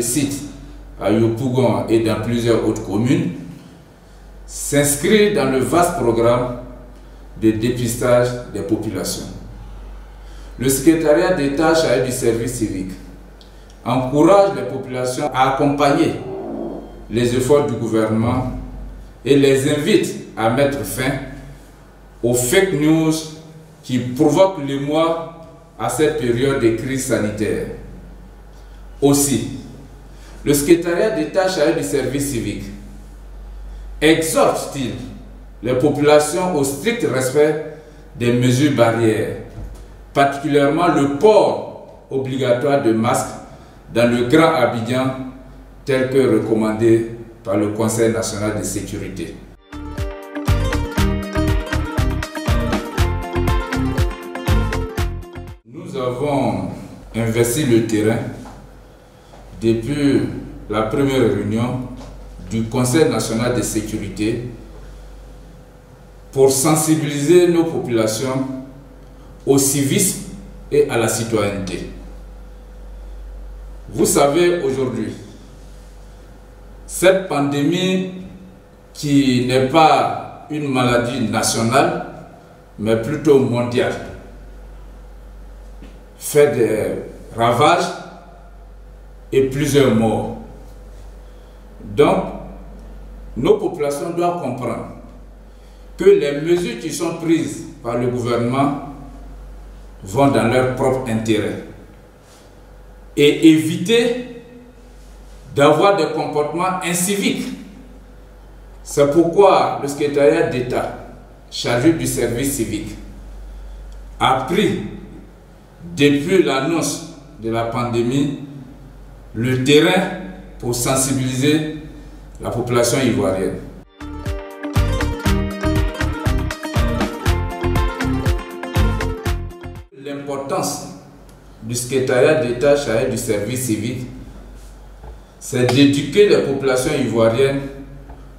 sites à Yopougon et dans plusieurs autres communes, s'inscrit dans le vaste programme de dépistage des populations. Le secrétariat d'État chargé du service civique encourage les populations à accompagner les efforts du gouvernement et les invite à mettre fin aux fake news qui provoquent l'émoi à cette période de crise sanitaire. Aussi, le secrétariat d'État chargé du service civique exhorte-t-il les populations au strict respect des mesures barrières, particulièrement le port obligatoire de masques dans le Grand Abidjan, tel que recommandé par le Conseil national de sécurité. Nous avons investi le terrain depuis la première réunion du Conseil national de sécurité pour sensibiliser nos populations au civisme et à la citoyenneté. Vous savez aujourd'hui, cette pandémie qui n'est pas une maladie nationale, mais plutôt mondiale, fait des ravages et plusieurs morts. Donc, nos populations doivent comprendre que les mesures qui sont prises par le gouvernement vont dans leur propre intérêt et éviter d'avoir des comportements inciviques. C'est pourquoi le secrétariat d'État chargé du service civique a pris, depuis l'annonce de la pandémie, le terrain pour sensibiliser la population ivoirienne. L'importance du secrétariat d'État chargé du service civique, c'est d'éduquer les populations ivoiriennes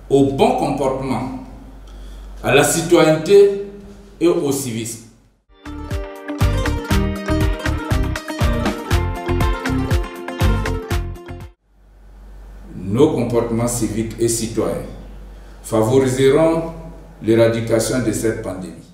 au bon comportement, à la citoyenneté et au civisme. Nos comportements civiques et citoyens favoriseront l'éradication de cette pandémie.